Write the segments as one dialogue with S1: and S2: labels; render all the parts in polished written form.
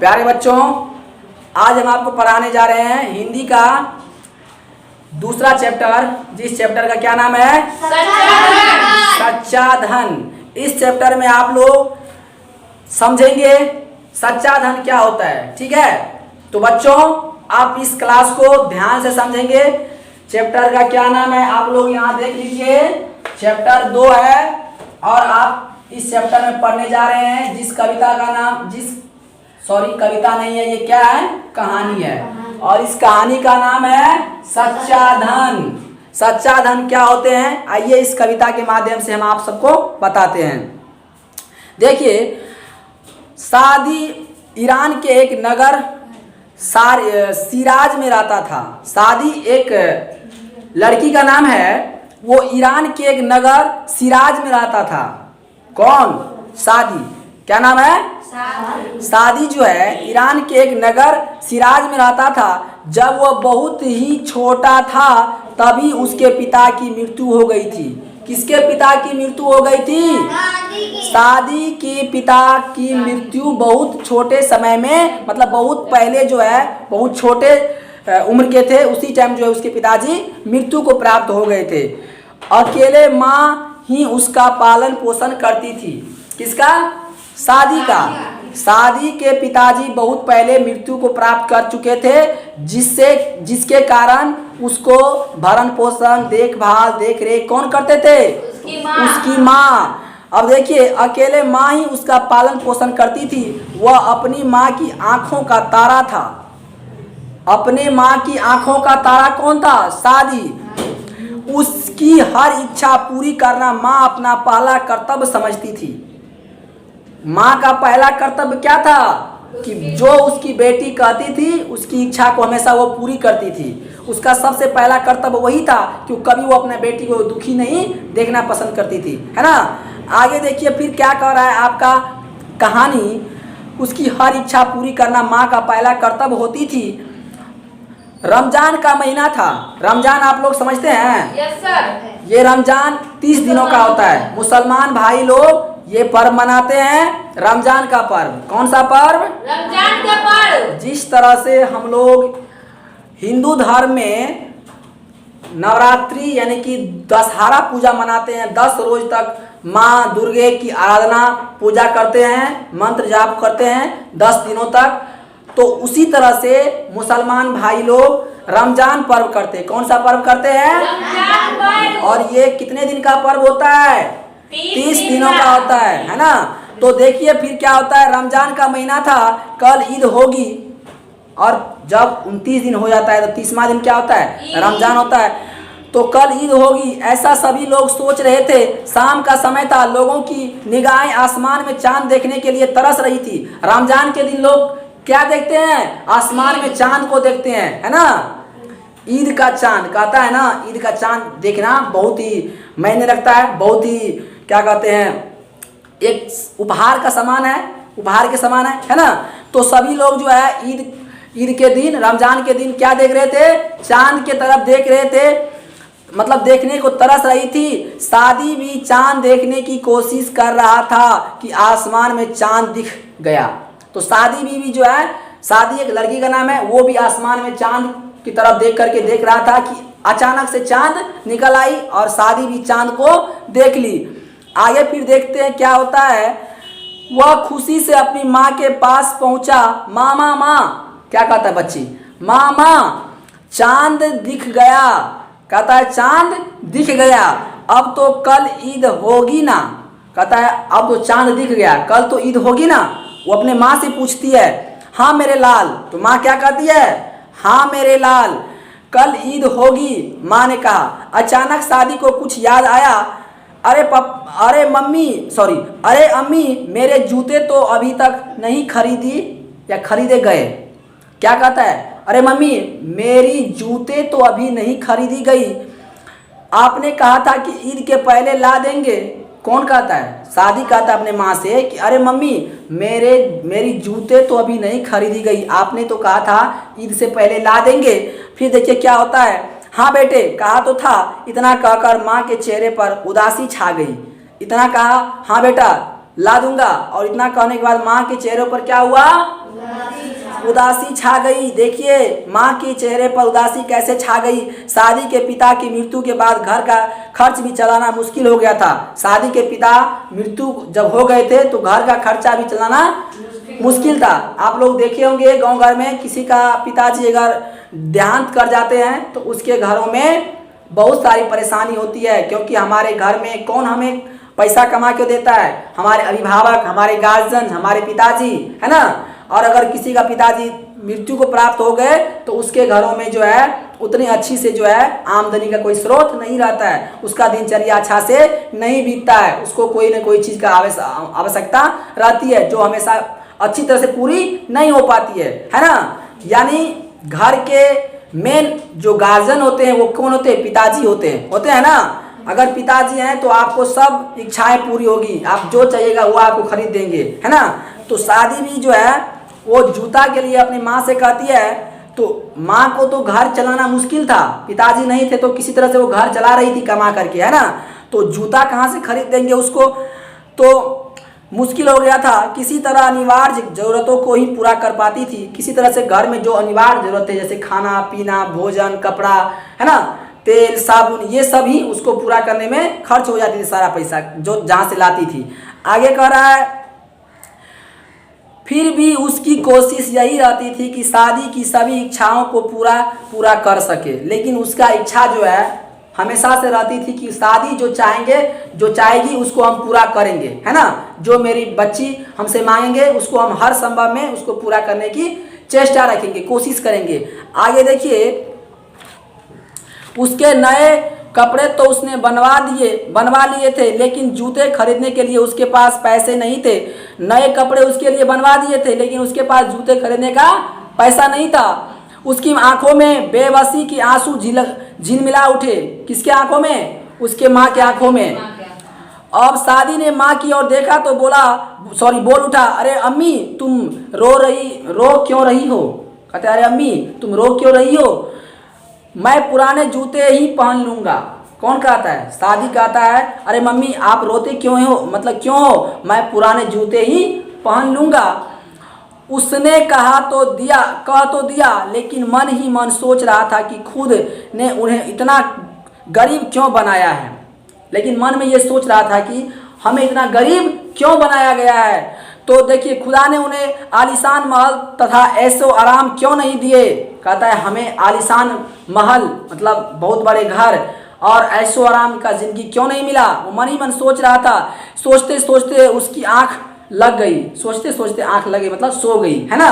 S1: प्यारे बच्चों, आज हम आपको पढ़ाने जा रहे हैं हिंदी का दूसरा चैप्टर, जिस चैप्टर का क्या नाम है? सच्चा धन। इस चैप्टर में आप लोग समझेंगे सच्चा धन क्या होता है। ठीक है, तो बच्चों आप इस क्लास को ध्यान से समझेंगे। चैप्टर का क्या नाम है आप लोग यहाँ देख लीजिए, चैप्टर 2 है और आप इस चैप्टर में पढ़ने जा रहे हैं जिस कविता का नाम कविता नहीं है, ये क्या है? कहानी है। और इस कहानी का नाम है सच्चा धन। सच्चा धन क्या होते हैं, आइए इस कविता के माध्यम से हम आप सबको बताते हैं। देखिए, सादी ईरान के एक नगर सिराज में रहता था। सादी एक लड़की का नाम है, वो ईरान के एक नगर सिराज में रहता था। कौन? सादी। क्या नाम है? सादी जो है ईरान के एक नगर सिराज में रहता था। जब वह बहुत ही छोटा था तभी उसके पिता की मृत्यु हो गई थी। किसके पिता की मृत्यु हो गई थी? सादी के पिता की मृत्यु बहुत छोटे समय में, मतलब बहुत पहले जो है, बहुत छोटे उम्र के थे, उसी टाइम जो है उसके पिताजी मृत्यु को प्राप्त हो गए थे। अकेले माँ ही उसका पालन पोषण करती थी। किसका? सादी का। सादी के पिताजी बहुत पहले मृत्यु को प्राप्त कर चुके थे, जिसके कारण उसको भरण पोषण, देखभाल, देख रेख कौन करते थे? उसकी माँ। अब देखिए, अकेले माँ ही उसका पालन पोषण करती थी। वह अपनी माँ की आंखों का तारा था। अपने माँ की आंखों का तारा कौन था? सादी। उसकी हर इच्छा पूरी करना माँ अपना पहला कर्तव्य समझती थी। माँ का पहला कर्तव्य क्या था? कि जो उसकी बेटी कहती थी उसकी इच्छा को हमेशा वो पूरी करती थी। उसका सबसे पहला कर्तव्य वही था कि कभी वो अपने बेटी को दुखी नहीं देखना पसंद करती थी, है ना। आगे देखिए फिर क्या कह रहा है आपका कहानी। उसकी हर इच्छा पूरी करना माँ का पहला कर्तव्य होती थी। रमजान का महीना था। रमजान आप लोग समझते हैं?
S2: Yes sir.
S1: ये रमजान 30 दिनों का होता है। मुसलमान भाई लोग ये पर्व मनाते हैं, रमजान का पर्व। कौन सा पर्व?
S2: रमजान का पर्व।
S1: जिस तरह से हम लोग हिंदू धर्म में नवरात्रि यानी कि दशहरा पूजा मनाते हैं, 10 रोज तक माँ दुर्गे की आराधना पूजा करते हैं, मंत्र जाप करते हैं 10 दिनों तक, तो उसी तरह से मुसलमान भाई लोग रमजान पर्व करते हैं। कौन सा पर्व करते हैं?
S2: रमजान पर्व।
S1: और ये कितने दिन का पर्व होता है? 30 दिनों का होता है ना। तो देखिए फिर क्या होता है, रमजान का महीना था, कल ईद होगी और जब 29 दिन हो जाता है तो 30वां दिन क्या होता है? रमजान होता है। तो कल ईद होगी ऐसा सभी लोग सोच रहे थे। शाम का समय था, लोगों की निगाहें आसमान में चांद देखने के लिए तरस रही थी। रमजान के दिन लोग क्या देखते हैं? आसमान में चांद को देखते हैं, है ना। ईद का चांद कहता है ना, ईद का चांद देखना बहुत ही मायने रखता है, बहुत ही क्या कहते हैं, एक उपहार का समान है, उपहार के समान है ना। तो सभी लोग जो है ईद के दिन, रमजान के दिन क्या देख रहे थे? चांद के तरफ देख रहे थे, मतलब देखने को तरस रही थी। सादी भी चांद देखने की कोशिश कर रहा था कि आसमान में चांद दिख गया। तो सादी बीवी जो है, सादी एक लड़की का नाम है, वो भी आसमान में चांद की तरफ देख करके देख रहा था कि अचानक से चांद निकल आई और सादी भी चांद को देख ली। आगे फिर देखते हैं क्या होता है। वह खुशी से अपनी माँ के पास पहुंचा। मामा माँ, क्या कहता है बच्ची? मामा चांद दिख गया। कहता है चांद दिख गया, अब तो कल ईद होगी ना। कहता है अब तो चांद दिख गया, कल तो ईद होगी ना। वो अपने माँ से पूछती है, हाँ मेरे लाल। तो माँ क्या कहती है? हाँ मेरे लाल, कल ईद होगी। माँ ने कहा। अचानक सादी को कुछ याद आया। अरे अम्मी, मेरे जूते तो अभी तक नहीं खरीदी या खरीदे गए। क्या कहता है? अरे मम्मी, मेरी जूते तो अभी नहीं खरीदी गई, आपने कहा था कि ईद के पहले ला देंगे। कौन कहता है? सादी कहता है अपने माँ से कि अरे मम्मी, मेरी जूते तो अभी नहीं खरीदी गई, आपने तो कहा था ईद से पहले ला देंगे। फिर देखिए क्या होता है। हाँ बेटे, कहा तो था। इतना कहकर माँ के चेहरे पर उदासी छा गई। इतना कहा, हाँ बेटा ला दूंगा, और इतना कहने के बाद माँ के चेहरे पर क्या हुआ? उदासी छा गई। देखिए माँ के चेहरे पर उदासी कैसे छा गई। शादी के पिता की मृत्यु के बाद घर का खर्च भी चलाना मुश्किल हो गया था। शादी के पिता मृत्यु जब हो गए थे तो घर का खर्चा भी चलाना मुश्किल था। आप लोग देखे होंगे गांव घर में किसी का पिताजी अगर देहांत कर जाते हैं तो उसके घरों में बहुत सारी परेशानी होती है, क्योंकि हमारे घर में कौन हमें पैसा कमा के देता है? हमारे अभिभावक, हमारे गार्जियन, हमारे पिताजी, है ना। और अगर किसी का पिताजी मृत्यु को प्राप्त हो गए तो उसके घरों में जो है उतनी अच्छी से जो है आमदनी का कोई स्रोत नहीं रहता है, उसका दिनचर्या अच्छा से नहीं बीतता है, उसको कोई न कोई चीज़ का आवश्यकता रहती है जो हमेशा अच्छी तरह से पूरी नहीं हो पाती है ना। यानी घर के मेन जो गार्जियन होते हैं वो कौन होते हैं? पिताजी होते हैं ना। अगर पिताजी हैं तो आपको सब इच्छाएं पूरी होगी, आप जो चाहिएगा वो आपको खरीद देंगे, है ना। तो शादी भी जो है वो जूता के लिए अपनी माँ से कहती है, तो माँ को तो घर चलाना मुश्किल था, पिताजी नहीं थे तो किसी तरह से वो घर चला रही थी कमा करके, है ना। तो जूता कहाँ से खरीद देंगे उसको, तो मुश्किल हो गया था। किसी तरह अनिवार्य ज़रूरतों को ही पूरा कर पाती थी। किसी तरह से घर में जो अनिवार्य ज़रूरत है जैसे खाना पीना, भोजन, कपड़ा, है ना, तेल साबुन, ये सब ही उसको पूरा करने में खर्च हो जाती थी सारा पैसा जो जहाँ से लाती थी। आगे कह रहा है फिर भी उसकी कोशिश यही रहती थी कि शादी की सभी इच्छाओं को पूरा कर सके, लेकिन उसका इच्छा जो है हमेशा से रहती थी कि शादी जो चाहेगी उसको हम पूरा करेंगे, है ना। जो मेरी बच्ची हमसे मांगेंगे उसको हम हर संभव में उसको पूरा करने की चेष्टा रखेंगे, कोशिश करेंगे। आगे देखिए, उसके नए कपड़े तो उसने बनवा लिए थे, लेकिन जूते खरीदने के लिए उसके पास पैसे नहीं थे। नए कपड़े उसके लिए बनवा दिए थे लेकिन उसके पास जूते खरीदने का पैसा नहीं था। उसकी आंखों में बेबसी की आंसू झिलमिला उठे। किसके आंखों में? उसके माँ के आंखों में। अब शादी ने माँ की ओर देखा तो बोल उठा, अरे अम्मी तुम रो क्यों रही हो? कहते अरे अम्मी तुम रो क्यों रही हो? मैं पुराने जूते ही पहन लूँगा। कौन कहता है? शादी कहता है अरे मम्मी आप रोते क्यों हो, मतलब क्यों हो? मैं पुराने जूते ही पहन लूँगा। उसने कह तो दिया लेकिन मन ही मन सोच रहा था कि खुद ने उन्हें इतना गरीब क्यों बनाया है। लेकिन मन में ये सोच रहा था कि हमें इतना गरीब क्यों बनाया गया है। तो देखिए खुदा ने उन्हें आलीशान महल तथा ऐशो आराम क्यों नहीं दिए। कहता है हमें आलीशान महल मतलब बहुत बड़े घर और ऐशो आराम का जिंदगी क्यों नहीं मिला। वो मन ही मन सोच रहा था। सोचते सोचते उसकी आंख लग गई, सोचते सोचते आंख लगी मतलब सो गई, है ना।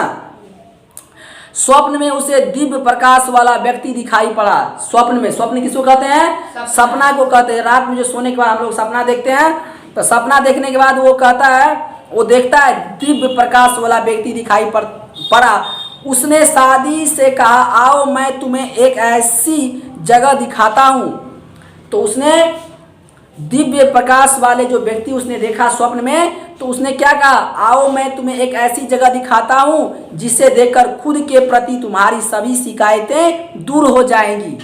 S1: स्वप्न में उसे दिव्य प्रकाश वाला व्यक्ति दिखाई पड़ा। स्वप्न किसको कहते हैं? सपना को कहते हैं। रात में जो सोने के बाद हम लोग सपना देखते हैं, तो सपना देखने के बाद वो कहता है, वो देखता है दिव्य प्रकाश वाला व्यक्ति दिखाई पड़ा। उसने शादी से कहा आओ मैं तुम्हें एक ऐसी जगह दिखाता हूँ। तो उसने दिव्य प्रकाश वाले जो व्यक्ति उसने देखा स्वप्न में, तो उसने क्या कहा, आओ मैं तुम्हें एक ऐसी जगह दिखाता हूँ जिसे देखकर खुद के प्रति तुम्हारी सभी शिकायतें दूर हो जाएंगी।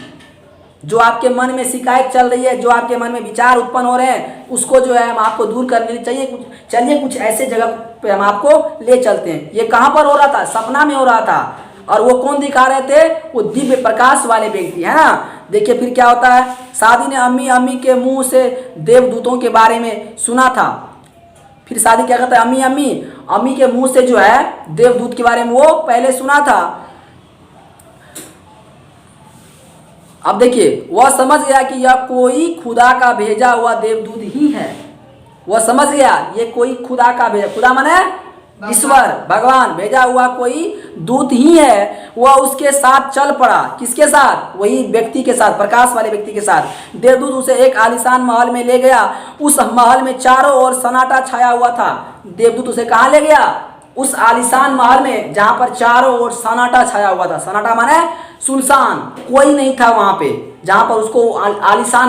S1: जो आपके मन में शिकायत चल रही है, जो आपके मन में विचार उत्पन्न हो रहे हैं, उसको जो है हम आपको दूर करने चाहिए। चलिए कुछ ऐसे जगह पे हम आपको ले चलते हैं। ये कहाँ पर हो रहा था? सपना में हो रहा था। और वो कौन दिखा रहे थे? वो दिव्य प्रकाश वाले व्यक्ति, है ना। देखिए फिर क्या होता है। शादी ने अम्मी के मुंह से देवदूतों के बारे में सुना था। फिर शादी क्या कहता है, अम्मी के मुंह से जो है देवदूत के बारे में वो पहले सुना था। अब देखिए वह समझ गया कि यह कोई खुदा का भेजा हुआ देवदूत ही है। वह समझ गया ये कोई खुदा का भेजा, खुदा माने ईश्वर भगवान भेजा हुआ कोई दूत ही है। वह उसके साथ चल पड़ा। किसके साथ? वही व्यक्ति के साथ, प्रकाश वाले व्यक्ति के साथ। देवदूत उसे एक आलीशान महल में ले गया। उस महल में चारों ओर सन्नाटा छाया हुआ था। देवदूत उसे कहाँ ले गया? उस आलीशान महल में जहाँ पर चारों ओर सन्नाटा छाया हुआ था। सन्नाटा माने सुनसान, कोई नहीं था वहाँ पे। जहाँ पर उसको आलीशान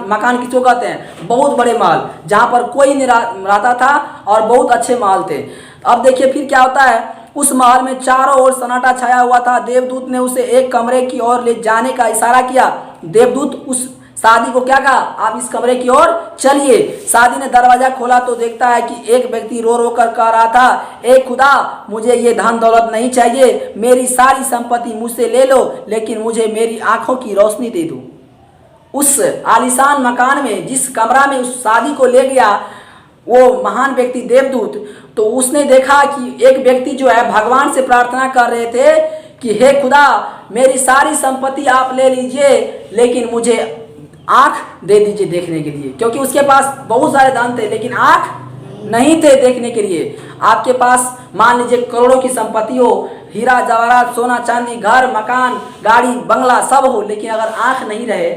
S1: मकान किसको कहते हैं? बहुत बड़े महल जहाँ पर कोई नहीं रहता था और बहुत अच्छे महल थे। अब देखिए फिर क्या होता है। उस महल में चारों ओर सन्नाटा छाया हुआ था। देवदूत ने उसे एक कमरे की ओर ले जाने का इशारा किया। देवदूत उस शादी को क्या कहा, आप इस कमरे की ओर चलिए। शादी ने दरवाजा खोला तो देखता है कि एक व्यक्ति रो रो कर कह रहा था, ए खुदा मुझे ये धन दौलत नहीं चाहिए, मेरी सारी संपत्ति मुझसे ले लो, लेकिन मुझे मेरी आंखों की रोशनी दे दो। उस आलीशान मकान में जिस कमरा में उस शादी को ले गया वो महान व्यक्ति देवदूत, तो उसने देखा कि एक व्यक्ति जो है भगवान से प्रार्थना कर रहे थे कि हे खुदा मेरी सारी संपत्ति आप ले लीजिए, लेकिन मुझे आँख दे दीजिए देखने के लिए, क्योंकि उसके पास बहुत सारे धन थे लेकिन आँख नहीं थे देखने के लिए। आपके पास मान लीजिए करोड़ों की संपत्ति हो, हीरा जवाहरात सोना चांदी घर मकान गाड़ी बंगला सब हो, लेकिन अगर आँख नहीं रहे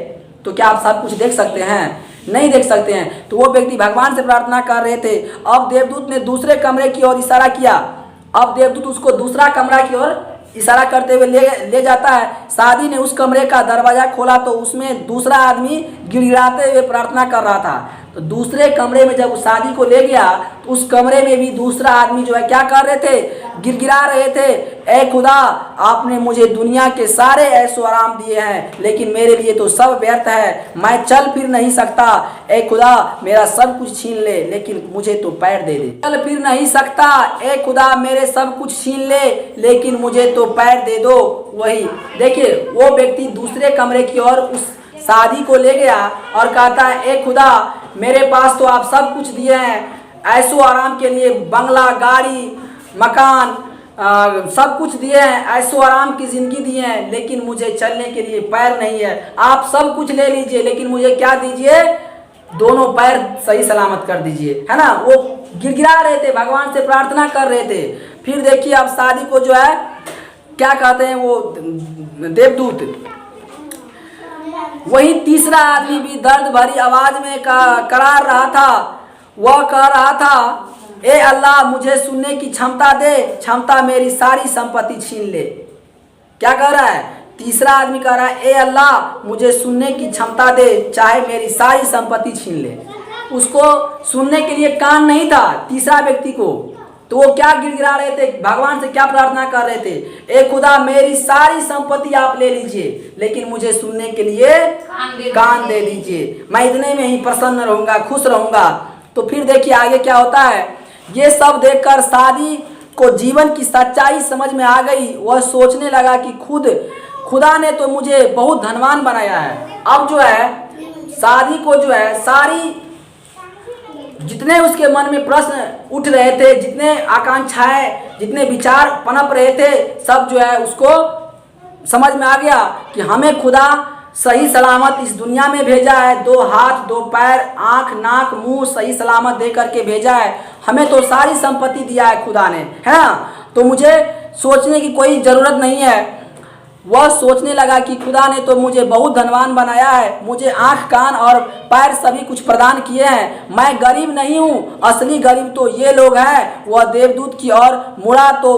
S1: तो क्या आप सब कुछ देख सकते हैं? नहीं देख सकते हैं। तो वो व्यक्ति भगवान से प्रार्थना कर रहे थे। अब देवदूत ने दूसरे कमरे की ओर इशारा किया। अब देवदूत उसको दूसरा कमरा की ओर इशारा करते हुए ले जाता है। शादी ने उस कमरे का दरवाजा खोला तो उसमें दूसरा आदमी गिड़गिड़ाते हुए प्रार्थना कर रहा था। तो दूसरे कमरे में जब उस शादी को ले गया तो उस कमरे में भी दूसरा आदमी जो है क्या कर रहे थे, गिड़गिड़ा रहे थे, ए खुदा आपने मुझे दुनिया के सारे ऐशो आराम दिए हैं, लेकिन मेरे लिए तो सब व्यर्थ है, मैं चल फिर नहीं सकता, ए खुदा मेरा सब कुछ छीन ले, लेकिन मुझे तो पैर दे दे। चल फिर नहीं सकता, ए खुदा मेरे सब कुछ छीन ले, लेकिन मुझे तो पैर दे दो। वही देखिए वो व्यक्ति दूसरे कमरे की ओर उस शादी को ले गया और कहता है, ए खुदा मेरे पास तो आप सब कुछ दिए हैं, ऐशो आराम के लिए बंगला गाड़ी मकान सब कुछ दिए हैं, ऐशो आराम की ज़िंदगी दिए हैं, लेकिन मुझे चलने के लिए पैर नहीं है। आप सब कुछ ले लीजिए लेकिन मुझे क्या दीजिए, दोनों पैर सही सलामत कर दीजिए, है ना। वो गिड़गिड़ा रहे थे, भगवान से प्रार्थना कर रहे थे। फिर देखिए अब शादी को जो है क्या कहते हैं वो देवदूत, वही तीसरा आदमी भी दर्द भरी आवाज में करार रहा था। वह कह रहा था, ए अल्लाह मुझे सुनने की क्षमता दे, क्षमता मेरी सारी संपत्ति छीन ले। क्या कह रहा है? तीसरा आदमी कह रहा है, ए अल्लाह मुझे सुनने की क्षमता दे, चाहे मेरी सारी संपत्ति छीन ले। उसको सुनने के लिए कान नहीं था तीसरा व्यक्ति को, तो वो क्या गिड़गिड़ा रहे थे, भगवान से क्या प्रार्थना कर रहे थे, ए खुदा मेरी सारी संपत्ति आप ले लीजिए, लेकिन मुझे सुनने के लिए कान दे दीजिए, मैं इतने में ही प्रसन्न रहूंगा, खुश रहूंगा। तो फिर देखिए आगे क्या होता है। ये सब देखकर शादी को जीवन की सच्चाई समझ में आ गई। वह सोचने लगा कि खुदा ने तो मुझे बहुत धनवान बनाया है। अब जो है शादी को जो है सारी जितने उसके मन में प्रश्न उठ रहे थे, जितने आकांक्षाएं जितने विचार पनप रहे थे, सब जो है उसको समझ में आ गया कि हमें खुदा सही सलामत इस दुनिया में भेजा है, 2 हाथ 2 पैर आँख नाक मुंह सही सलामत दे करके भेजा है। हमें तो सारी संपत्ति दिया है खुदा ने, है ना। तो मुझे सोचने की कोई ज़रूरत नहीं है। वह सोचने लगा कि खुदा ने तो मुझे बहुत धनवान बनाया है, मुझे आँख कान और पैर सभी कुछ प्रदान किए हैं, मैं गरीब नहीं हूँ, असली गरीब तो ये लोग हैं। वह देवदूत की ओर मुड़ा तो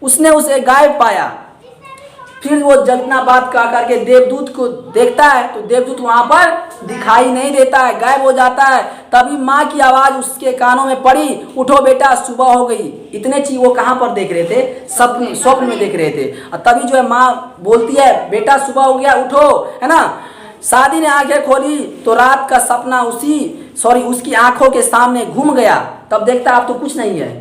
S1: उसने उसे गायब पाया। फिर वो जब इतना बात कह करके देवदूत को देखता है तो देवदूत वहाँ पर दिखाई नहीं देता है, गायब हो जाता है। तभी माँ की आवाज़ उसके कानों में पड़ी, उठो बेटा सुबह हो गई। इतने चीज वो कहाँ पर देख रहे थे, स्वप्न में देख रहे थे। और तभी जो है माँ बोलती है, बेटा सुबह हो गया उठो, है ना। शादी ने आंखें खोली तो रात का सपना उसकी आंखों के सामने घूम गया। तब देखता अब तो कुछ नहीं है,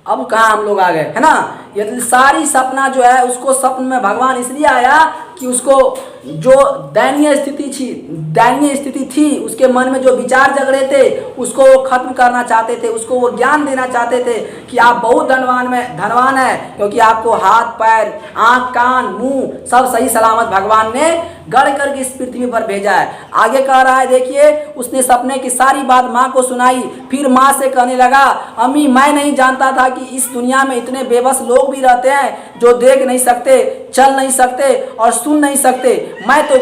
S1: अब कहाँ हम लोग आ गए, है ना। ये सारी सपना जो है उसको स्वप्न में भगवान इसलिए आया कि उसको जो दयनीय स्थिति थी, उसके मन में जो विचार जग रहे थे उसको वो खत्म करना चाहते थे, उसको वो ज्ञान देना चाहते थे कि आप बहुत धनवान है, क्योंकि आपको हाथ पैर आँख कान मुंह सब सही सलामत भगवान ने गढ़ करके इस पृथ्वी पर भेजा है। आगे कह रहा है देखिए, उसने सपने की सारी बात माँ को सुनाई। फिर माँ से कहने लगा, अम्मी मैं नहीं जानता था कि इस दुनिया में इतने बेबस लोग भी रहते हैं जो देख नहीं सकते, चल नहीं सकते और सुन नहीं सकते। मैं तो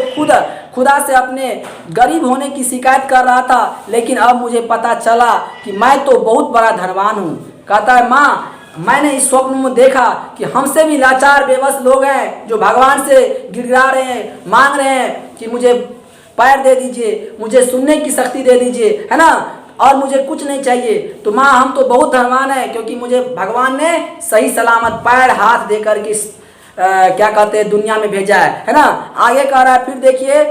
S1: खुदा से अपने गरीब होने की शिकायत कर रहा था, लेकिन अब मुझे पता चला कि मैं तो बहुत बड़ा धनवान हूँ। कहता है माँ मैंने इस स्वप्न में देखा कि हमसे भी लाचार बेबस लोग हैं जो भगवान से गिड़गिड़ा रहे हैं, मांग रहे हैं कि मुझे पैर दे दीजिए, मुझे सुनने की शक्ति दे दीजिए, है ना, और मुझे कुछ नहीं चाहिए। तो माँ हम तो बहुत धनवान है क्योंकि मुझे भगवान ने सही सलामत पैर हाथ दे करके क्या कहते हैं दुनिया में भेजा है ना। आगे कह रहा है फिर देखिए,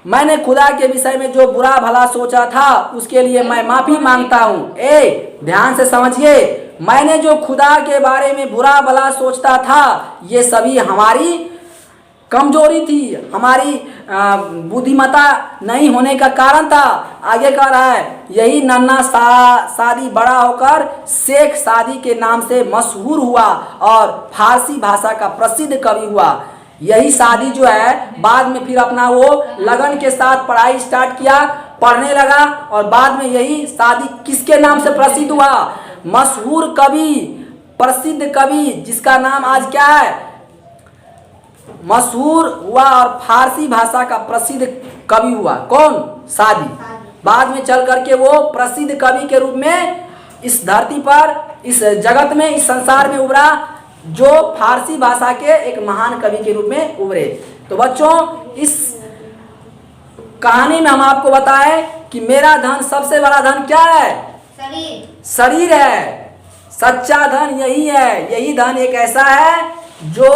S1: मैंने खुदा के विषय में जो बुरा भला सोचा था उसके लिए मैं माफी मांगता हूँ। ध्यान से समझिए, मैंने जो खुदा के बारे में बुरा भला सोचता था ये सभी हमारी कमजोरी थी, हमारी बुद्धिमत्ता नहीं होने का कारण था। आगे कह रहा है, यही नन्हा सादी बड़ा होकर शेख सादी के नाम से मशहूर हुआ और फारसी भाषा का प्रसिद्ध कवि हुआ। यही सादी जो है बाद में फिर अपना वो लगन के साथ पढ़ाई स्टार्ट किया, पढ़ने लगा और बाद में यही सादी किसके नाम से प्रसिद्ध हुआ? मशहूर कवि, प्रसिद्ध कवि, जिसका नाम आज क्या है? मशहूर हुआ और फारसी भाषा का प्रसिद्ध कवि हुआ। कौन? सादी। बाद में चल करके वो प्रसिद्ध कवि के रूप में इस धरती पर, इस जगत में, इस संसार में उभरा, जो फारसी भाषा के एक महान कवि के रूप में उभरे। तो बच्चों, इस कहानी में हम आपको बताएं कि मेरा धन, सबसे बड़ा धन क्या है? शरीर है। सच्चा धन यही है। यही धन एक ऐसा है जो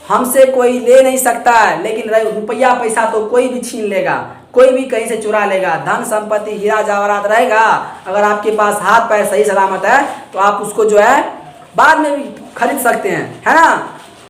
S1: हमसे कोई ले नहीं सकता है, लेकिन रुपया पैसा तो कोई भी छीन लेगा, कोई भी कहीं से चुरा लेगा। धन संपत्ति हीरा जवाहरात रहेगा, अगर आपके पास हाथ पैर सही सलामत है तो आप उसको जो है बाद में भी खरीद सकते हैं, है ना।